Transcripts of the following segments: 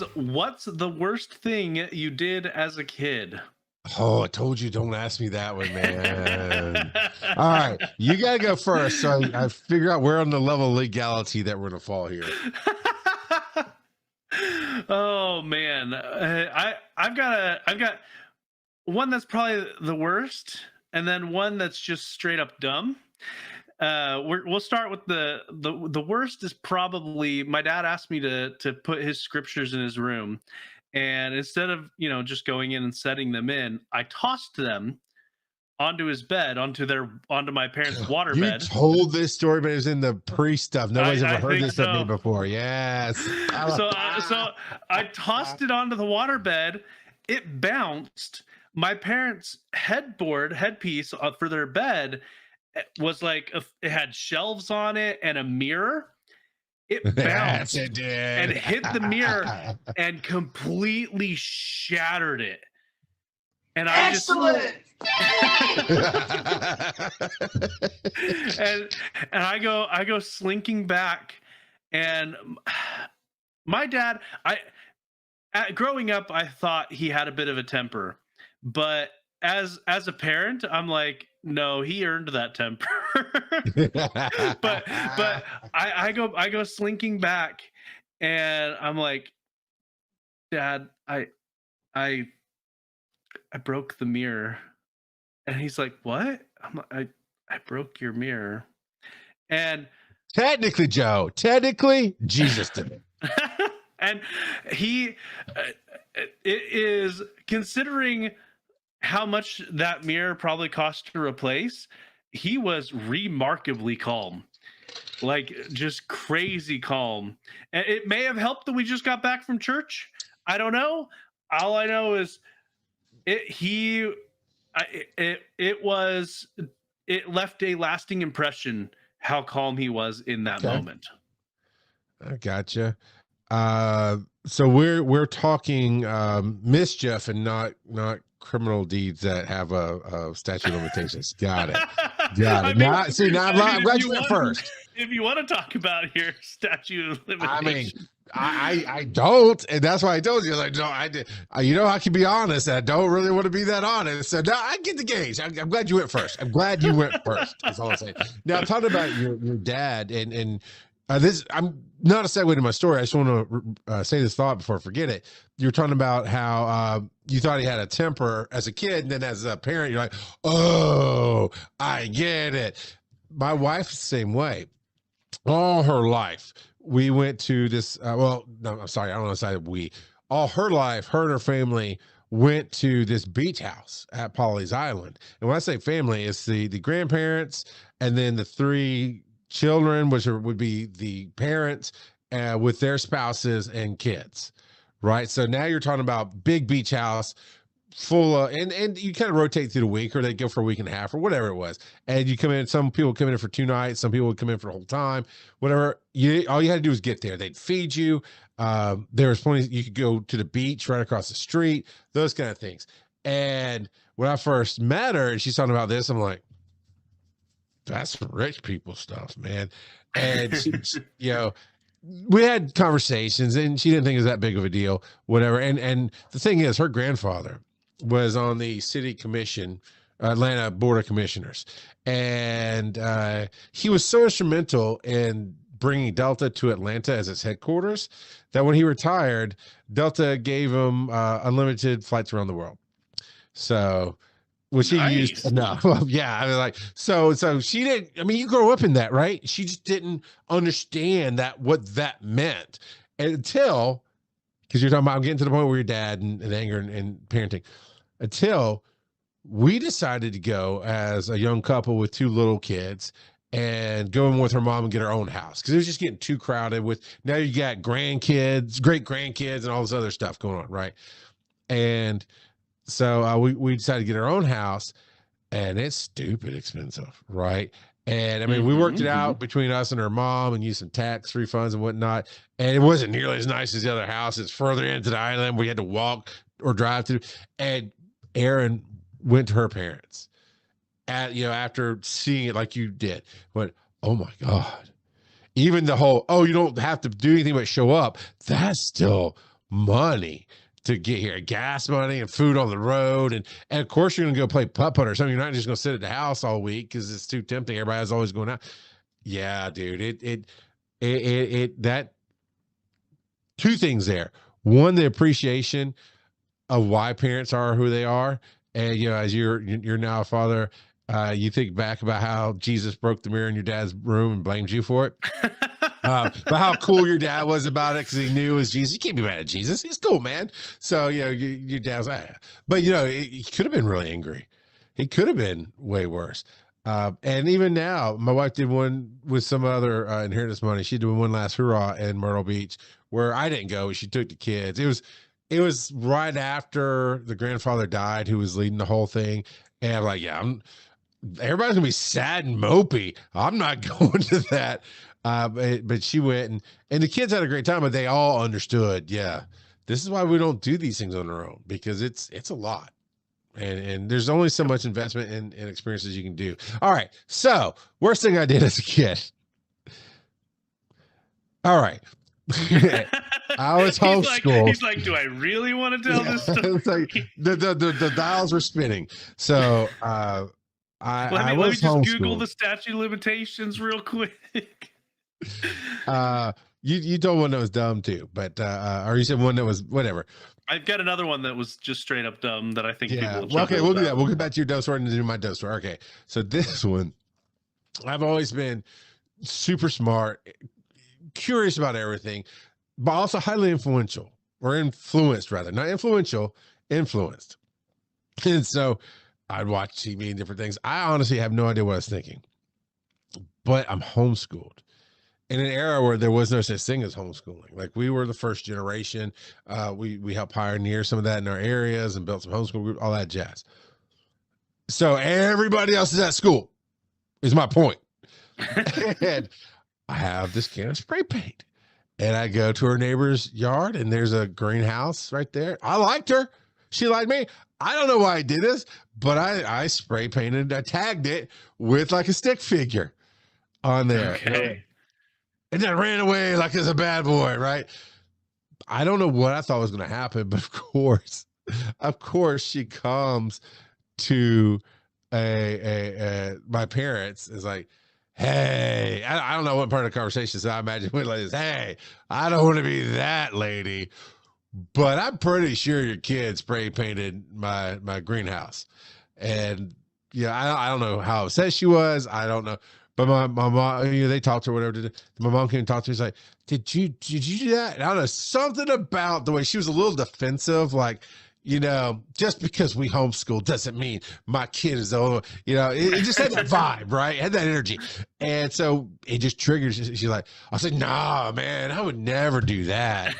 is, what's the worst thing you did as a kid? Oh, I told you don't ask me that one, man. All right, you gotta go first, so I figure out where on the level of legality that we're gonna fall here. Oh man, I've got one that's probably the worst, and then one that's just straight up dumb. We'll start with the worst. Is probably my dad asked me to put his scriptures in his room, and instead of just going in and setting them in, I tossed them onto his bed, onto my parents' water You bed. told this story, but it was in the pre stuff. Nobody's ever I heard think this of me so. before. Yes. So I tossed it onto the waterbed. It bounced. My parents' headpiece for their bed was like it had shelves on it and a mirror. It Yes, bounced it and did. hit the mirror and completely shattered it. And I just Excellent. and I go slinking back, and my dad, growing up, I thought he had a bit of a temper, but as a parent, I'm like, no, he earned that temper. but I go slinking back, and I'm like, Dad, I I broke the mirror. And he's like, what? I'm like, I broke your mirror. And Technically, Joe, Jesus did it. and he it is, considering how much that mirror probably cost to replace, he was remarkably calm, like just crazy calm. And it may have helped that we just got back from church. I don't know. All I know is it he it was, it left a lasting impression how calm he was in that Okay, moment. I gotcha. So we're talking mischief and not criminal deeds that have a statute of limitations. Got it. Got I it. mean, Now, see, now I'm glad you went first. if you want to talk about your statute of I mean, limitation. I don't, and that's why I told you. Like, no, I did. I can be honest. I don't really want to be that honest. So now I get the gauge. I'm glad you went first. I'm glad you went first. That's all I'm saying. Now, talking about your dad and this, I'm not a segue to my story. I just want to say this thought before I forget it. You're talking about how you thought he had a temper as a kid, and then as a parent, you're like, oh, I get it. My wife's the same way. All her life, we went to this. Well, no, I'm sorry. I don't know if I said we. All her life, her and her family went to this beach house at Polly's Island. And when I say family, it's the grandparents and then the three children, which would be the parents with their spouses and kids. Right. So now you're talking about big beach house full of, and you kind of rotate through the week, or they go for a week and a half or whatever it was. And you come in, some people come in for 2 nights, some people would come in for the whole time, whatever. All you had to do was get there. They'd feed you. There was plenty, you could go to the beach right across the street, those kind of things. And when I first met her and she's talking about this, I'm like, that's rich people stuff, man. And we had conversations and she didn't think it was that big of a deal, whatever. And the thing is, her grandfather was on the city commission, Atlanta Board of Commissioners. And he was so instrumental in bringing Delta to Atlanta as its headquarters that when he retired, Delta gave him unlimited flights around the world. So, which he used Nice. enough. Yeah, I mean, like, so she didn't. I mean, you grow up in that, right? She just didn't understand that what that meant until, because you're talking about, I'm getting to the point where your dad and anger and parenting, until we decided to go as a young couple with 2 little kids and go in with her mom and get our own house, because it was just getting too crowded. With now you got grandkids, great grandkids, and all this other stuff going on, right? And so we decided to get our own house, and it's stupid expensive, right? And I mean, we worked it out between us and her mom and used some tax refunds and whatnot. And it wasn't nearly as nice as the other house. It's further into the island. We had to walk or drive through. And Erin went to her parents after seeing it like you did, went, oh my God. Even the whole, oh, you don't have to do anything but show up. That's still money to get here, gas money and food on the road. And of course, you're going to go play putt-putt or something. You're not just going to sit at the house all week because it's too tempting. Everybody's always going out. Yeah, dude, that two things there. One, the appreciation of why parents are who they are. And, as you're now a father, you think back about how Jesus broke the mirror in your dad's room and blamed you for it. But how cool your dad was about it because he knew it was Jesus. You can't be mad at Jesus. He's cool, man. So, your dad's like, but, he could have been really angry. He could have been way worse. And even now, my wife did one with some other inheritance money. She did one last hurrah in Myrtle Beach where I didn't go. She took the kids. It was right after the grandfather died who was leading the whole thing. And I'm like, yeah, everybody's gonna be sad and mopey. I'm not going to that. But she went and the kids had a great time, but they all understood. Yeah, this is why we don't do these things on our own, because it's a lot. And there's only so much investment and experiences you can do. All right. So worst thing I did as a kid. All right. I was homeschooled. He's like, do I really want to tell this story? It's like the dials were spinning. So let me just Google the statute of limitations real quick. You told one that was dumb too, but or you said one that was whatever. I've got another one that was just straight up dumb that I think people will okay, we'll do that. We'll get back to your dumb story and do my dumb story. Okay, so this one, I've always been super smart, curious about everything, but also highly influential, or influenced rather, not influential, influenced. And so I'd watch TV and different things. I honestly have no idea what I was thinking, but I'm homeschooled in an era where there was no such thing as homeschooling. Like, we were the first generation. We helped pioneer some of that in our areas and built some homeschool groups, all that jazz. So everybody else is at school is my point. And I have this can of spray paint and I go to her neighbor's yard and there's a greenhouse right there. I liked her. She liked me. I don't know why I did this, but I spray painted, I tagged it with like a stick figure on there. Okay. And then ran away like it's a bad boy, right? I don't know what I thought was going to happen, but of course, she comes to my parents is like, hey, I don't know what part of the conversation, so I imagine we like this. Hey, I don't want to be that lady, but I'm pretty sure your kid spray painted my greenhouse. And I don't know how upset she was. I don't know. But my mom, they talked to her, whatever. My mom came and talked to me. She's like, did you do that? And I don't know, something about the way she was a little defensive, like, just because we homeschool doesn't mean my kid is the it just had that vibe, right? It had that energy. And so it just triggered. She's like, I said, nah, man, I would never do that.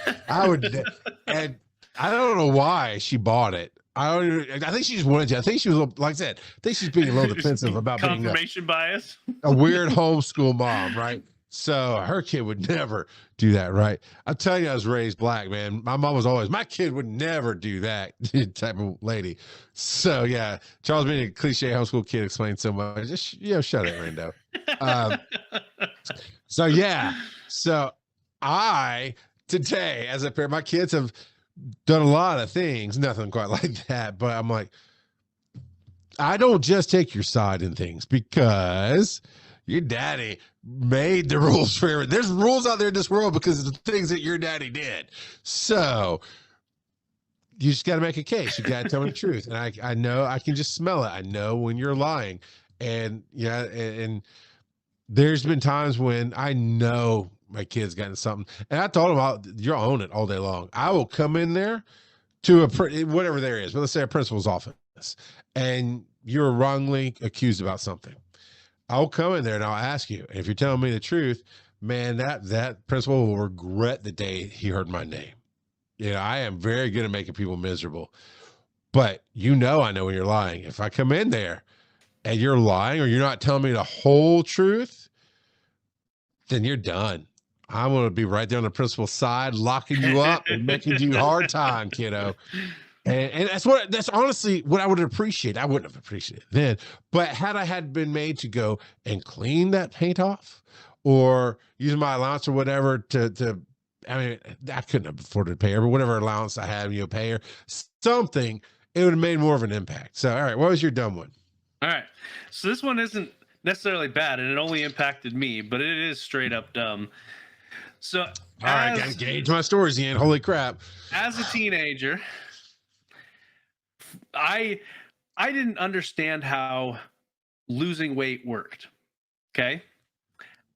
And I don't know why she bought it. I think she just wanted to. I think she was, like I said, I think she's being a little defensive about being confirmation bias. A weird homeschool mom, right? So her kid would never do that, right? I'm telling you, I was raised black, man. My mom was always, my kid would never do that type of lady. So yeah, Charles being a cliche homeschool kid explains so much. Just shut it, Rando. So I today, as a parent, my kids have done a lot of things, nothing quite like that, but I'm like, I don't just take your side in things because your daddy made the rules for everything. There's rules out there in this world because of the things that your daddy did. So you just got to make a case. You got to tell me the truth. And I know, I can just smell it. I know when you're lying. And and there's been times when I know my kid's gotten something, and I told him, you'll own it all day long. I will come in there to whatever there is, but let's say a principal's office, and you're wrongly accused about something. I'll come in there and I'll ask you. And if you're telling me the truth, man, that principal will regret the day he heard my name. I am very good at making people miserable, but I know when you're lying. If I come in there and you're lying or you're not telling me the whole truth, then you're done. I'm going to be right there on the principal's side, locking you up and making you hard time, kiddo. And that's honestly what I would appreciate. I wouldn't have appreciated it then, but had I had been made to go and clean that paint off or use my allowance or whatever to I mean, I couldn't have afforded to pay her, but whatever allowance I had, pay her something, it would have made more of an impact. So, all right, what was your dumb one? All right. So this one isn't necessarily bad, and it only impacted me, but it is straight up dumb. So All right, gotta as gauge my stories again. Holy crap. as a teenager, I I didn't understand how losing weight worked. Okay.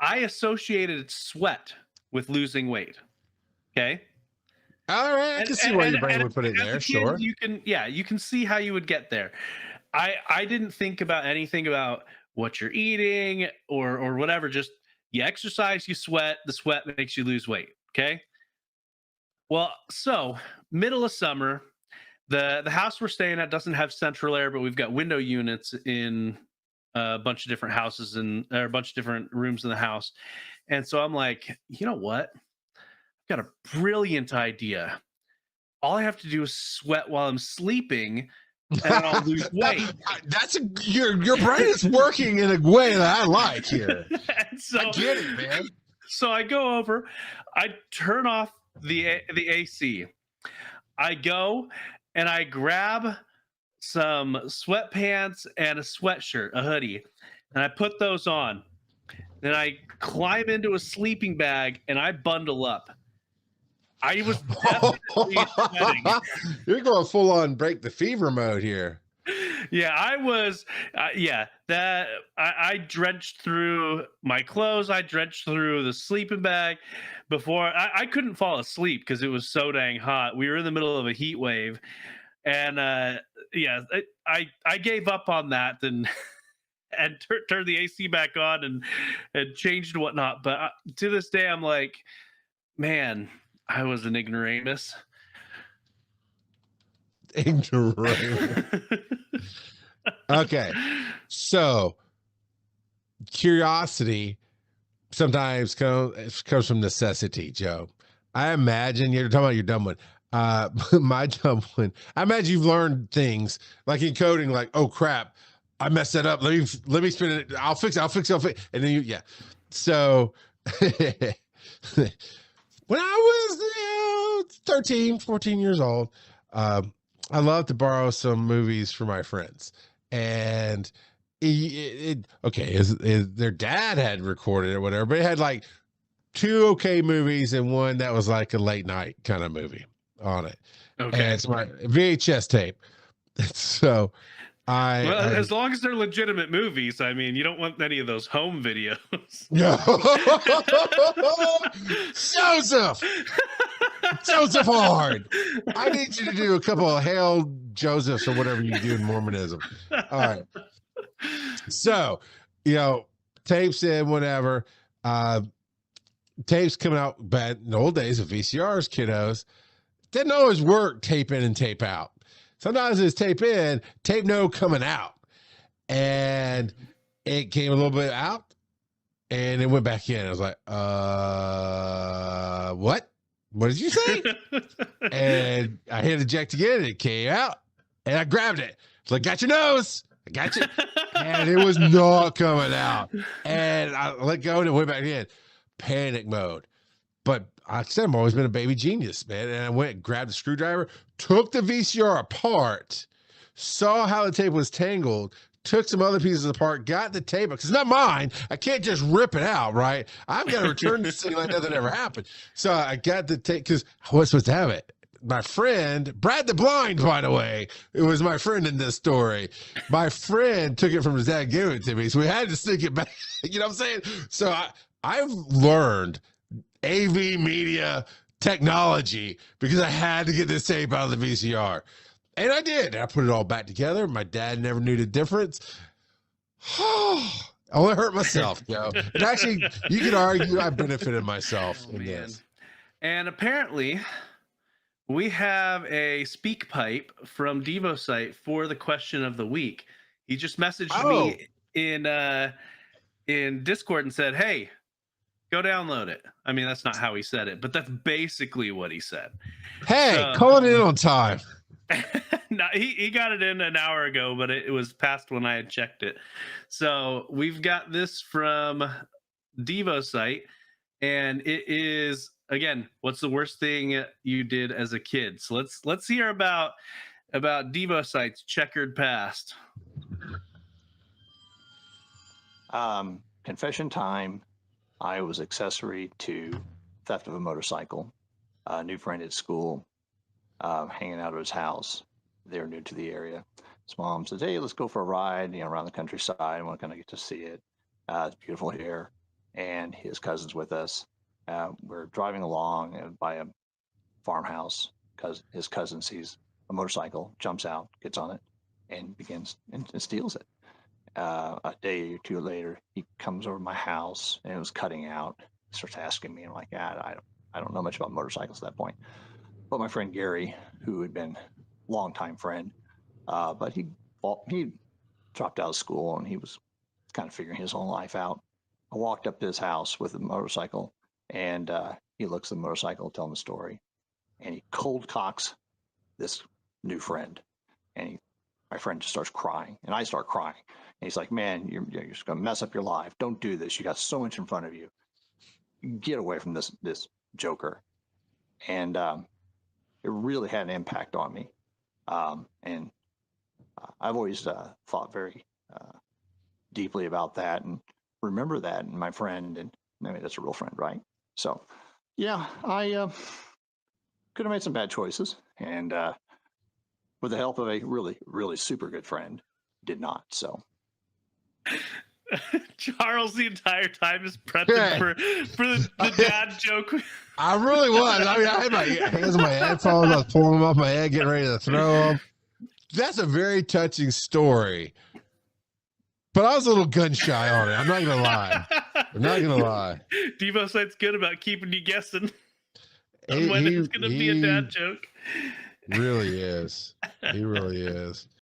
I associated sweat with losing weight. Okay. All right, I can see why your brain would put it as a there. kid, Sure. you can see how you would get there. I didn't think about anything about what you're eating or whatever. Just you exercise, you sweat. The sweat makes you lose weight. Okay. Well, so middle of summer, the house we're staying at doesn't have central air, but we've got window units in a bunch of different houses and or a bunch of different rooms in the house. And so I'm like, you know what? I've got a brilliant idea. All I have to do is sweat while I'm sleeping and I'll lose weight. That's your brain is working in a way that I like here. And so, I get it, man. So I go over, I turn off the AC. I go and I grab some sweatpants and a sweatshirt, a hoodie, and I put those on. Then I climb into a sleeping bag and I bundle up. I was definitely sweating. You're going full on break the fever mode here. Yeah, I was. That I drenched through my clothes. I drenched through the sleeping bag before I couldn't fall asleep because it was so dang hot. We were in the middle of a heat wave, and I gave up on that and turned the AC back on and changed and whatnot. But to this day, I'm like, man, I was an ignoramus. Ignorant. Okay. So curiosity sometimes comes from necessity, Joe. I imagine you're talking about your dumb one. My dumb one. I imagine you've learned things like in coding, like, oh crap, I messed that up. Let me spin it. I'll fix it. And then so when I was 13, 14 years old, I loved to borrow some movies for my friends. And their dad had recorded it or whatever, but it had like 2 okay movies and one that was like a late night kind of movie on it. Okay. And it's my VHS tape. So as long as they're legitimate movies, I mean, you don't want any of those home videos. No. Joseph Hard. I need you to do a couple of Hail Josephs or whatever you do in Mormonism. All right. So, tapes in, whatever. Tapes coming out bad in the old days of VCRs, kiddos. Didn't always work tape in and tape out. Sometimes it's tape in, tape no coming out. And it came a little bit out and it went back in. I was like, what? What did you say? And I hit eject again and it came out and I grabbed it. It's like, got your nose. I got you. And it was not coming out. And I let go and it went back in. Panic mode. But I said, I've always been a baby genius, man. And I went and grabbed the screwdriver, took the VCR apart, saw how the tape was tangled, took some other pieces apart, got the tape, because it's not mine. I can't just rip it out, right? I've got to return this thing like nothing ever happened. So I got the tape, because I was supposed to have it. My friend, Brad the Blind, by the way, it was my friend in this story. My friend took it from his dad, gave it to me. So we had to stick it back. You know what I'm saying? So I've learned AV media technology because I had to get this tape out of the VCR. And I did. I put it all back together. My dad never knew the difference. I only hurt myself, Joe. And actually, you could argue I benefited myself in this. And apparently, we have a speak pipe from DevoSite for the question of the week. He just messaged me in Discord and said, hey, go download it. I mean, that's not how he said it, but that's basically what he said. Hey, calling in on time. No, he got it in an hour ago, but it was past when I had checked it. So we've got this from DevoSite, and it is, again, what's the worst thing you did as a kid? So let's hear about Devocyte's checkered past. Confession time. I was accessory to theft of a motorcycle. A new friend at school, hanging out at his house. They're new to the area. His mom says, "Hey, let's go for a ride, around the countryside. I want to kind of get to see it. It's beautiful here." And his cousin's with us. We're driving along by a farmhouse because his cousin sees a motorcycle, jumps out, gets on it, and begins and steals it. A day or two later, he comes over to my house and it was cutting out. He starts asking me, I'm like, I don't know much about motorcycles at that point. But my friend Gary, who had been a longtime friend, but he dropped out of school and he was kind of figuring his own life out. I walked up to his house with a motorcycle, and he looks at the motorcycle, telling the story, and he cold cocks this new friend, and my friend just starts crying, and I start crying. And he's like, "Man, you're just gonna mess up your life. Don't do this. You got so much in front of you. Get away from this joker." And it really had an impact on me. And I've always thought very deeply about that and remember that in my friend. And I mean, that's a real friend, right? So, yeah, I could have made some bad choices, and with the help of a really, really super good friend, did not. So. Charles, the entire time, is prepping for the dad joke. I really was. I mean, I had my hands on my headphones. I was pulling them off my head, getting ready to throw them. That's a very touching story. But I was a little gun shy on it. I'm not going to lie. I'm not going to lie. Devocyte's good about keeping you guessing when it's going to be a dad joke. Really is. He really is.